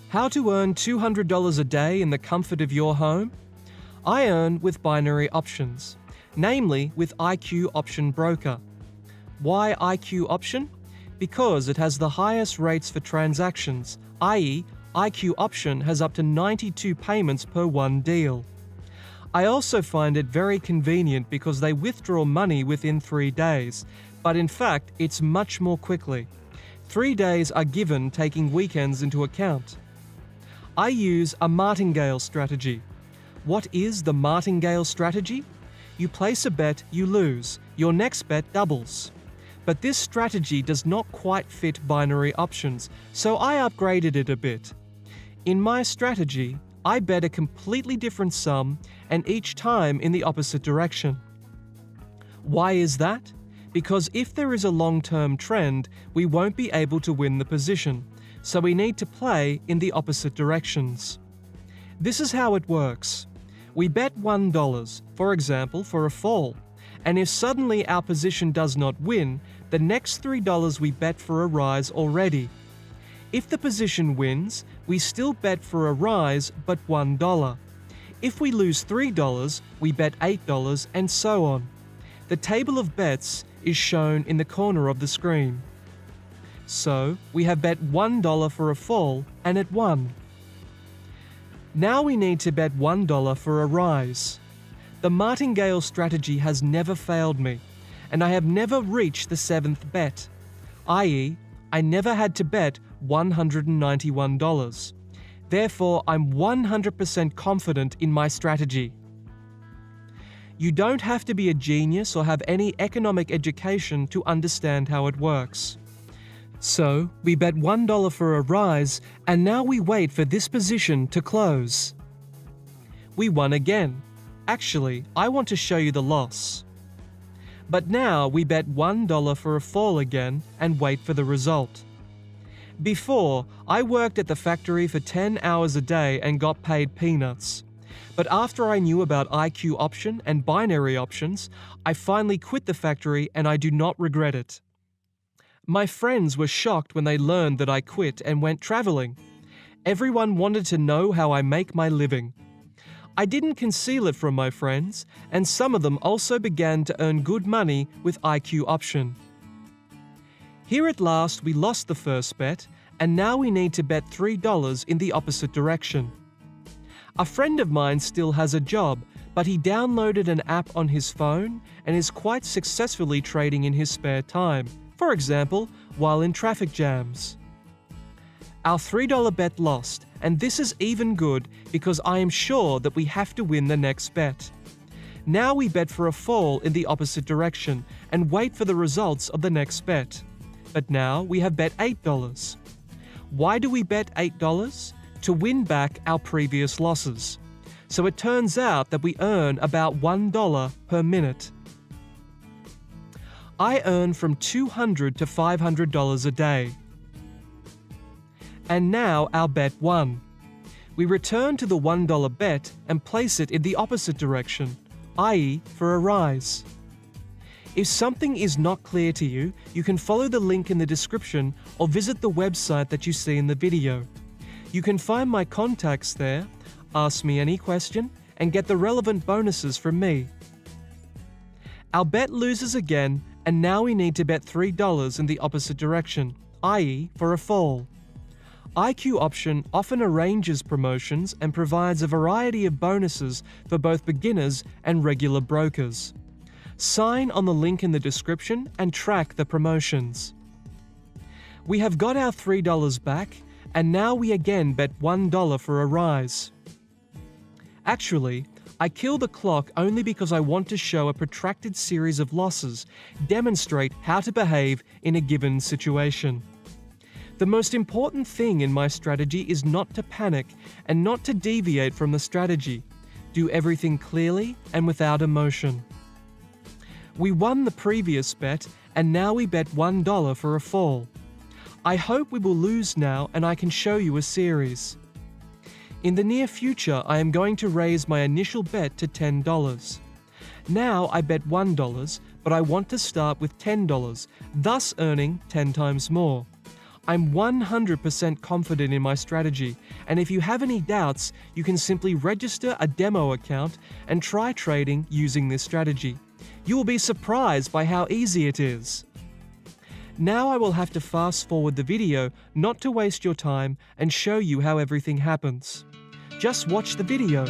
How to earn $200 a day in the comfort of your home? I earn with binary options, namely with IQ Option Broker. Why IQ Option? Because it has the highest rates for transactions, i.e., IQ Option has up to 92 payments per one deal. I also find it very convenient because they withdraw money within 3 days, but in fact it's much more quickly. 3 days are given taking weekends into account. I use a martingale strategy. What is the martingale strategy? You place a bet, you lose. Your next bet doubles. But this strategy does not quite fit binary options, so I upgraded it a bit. In my strategy, I bet a completely different sum and each time in the opposite direction. Why is that? Because if there is a long-term trend, we won't be able to win the position, so we need to play in the opposite directions. This is how it works. We bet $1, for example, for a fall, and if suddenly our position does not win, the next $3 we bet for a rise already. If the position wins, we still bet for a rise but $1. If we lose $3, we bet $8 and so on. The table of bets is shown in the corner of the screen. So, we have bet $1 for a fall and it won. Now we need to bet $1 for a rise. The martingale strategy has never failed me, and I have never reached the 7th bet, i.e., I never had to bet $191. Therefore, I'm 100% confident in my strategy. You don't have to be a genius or have any economic education to understand how it works. So, we bet $1 for a rise, and now we wait for this position to close. We won again. Actually, I want to show you the loss. But now we bet $1 for a fall again and wait for the result. Before, I worked at the factory for 10 hours a day and got paid peanuts. But after I knew about IQ Option and binary options, I finally quit the factory and I do not regret it. My friends were shocked when they learned that I quit and went traveling. Everyone wanted to know how I make my living. I didn't conceal it from my friends, and some of them also began to earn good money with IQ Option. Here at last we lost the first bet, and now we need to bet $3 in the opposite direction. A friend of mine still has a job, but he downloaded an app on his phone and is quite successfully trading in his spare time, for example, while in traffic jams. Our $3 bet lost, and this is even good because I am sure that we have to win the next bet. Now we bet for a fall in the opposite direction and wait for the results of the next bet. But now we have bet $8. Why do we bet $8? To win back our previous losses. So it turns out that we earn about $1 per minute. I earn from $200 to $500 a day. And now our bet won. We return to the $1 bet and place it in the opposite direction, i.e. for a rise. If something is not clear to you, you can follow the link in the description or visit the website that you see in the video. You can find my contacts there, ask me any question, and get the relevant bonuses from me. Our bet loses again, and now we need to bet $3 in the opposite direction, i.e. for a fall. IQ Option often arranges promotions and provides a variety of bonuses for both beginners and regular brokers. Sign on the link in the description and track the promotions. We have got our $3 back, and now we again bet $1 for a rise. Actually, I kill the clock only because I want to show a protracted series of losses, demonstrate how to behave in a given situation. The most important thing in my strategy is not to panic and not to deviate from the strategy. Do everything clearly and without emotion. We won the previous bet, and now we bet $1 for a fall. I hope we will lose now and I can show you a series. In the near future, I am going to raise my initial bet to $10. Now I bet $1, but I want to start with $10, thus earning 10 times more. I'm 100% confident in my strategy, and if you have any doubts, you can simply register a demo account and try trading using this strategy. You will be surprised by how easy it is. Now I will have to fast forward the video not to waste your time and show you how everything happens. Just watch the video.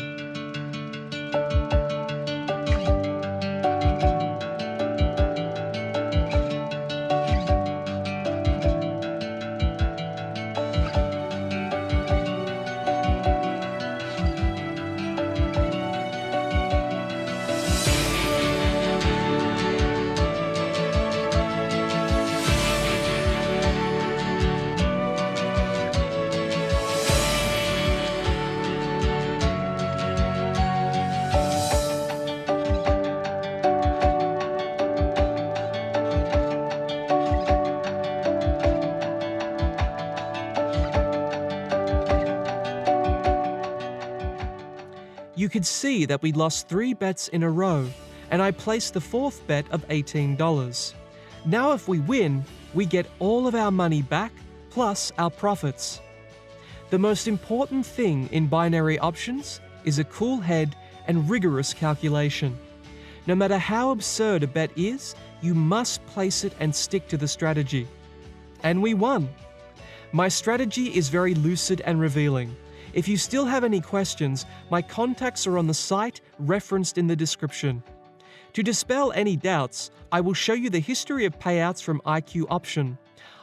You could see that we lost 3 bets in a row, and I placed the 4th bet of $18. Now if we win, we get all of our money back, plus our profits. The most important thing in binary options is a cool head and rigorous calculation. No matter how absurd a bet is, you must place it and stick to the strategy. And we won! My strategy is very lucid and revealing. If you still have any questions, my contacts are on the site referenced in the description. To dispel any doubts, I will show you the history of payouts from IQ Option.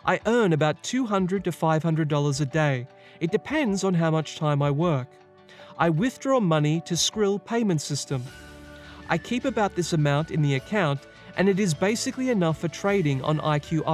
I earn about $200 to $500 a day. It depends on how much time I work. I withdraw money to Skrill payment system. I keep about this amount in the account, and it is basically enough for trading on IQ Option.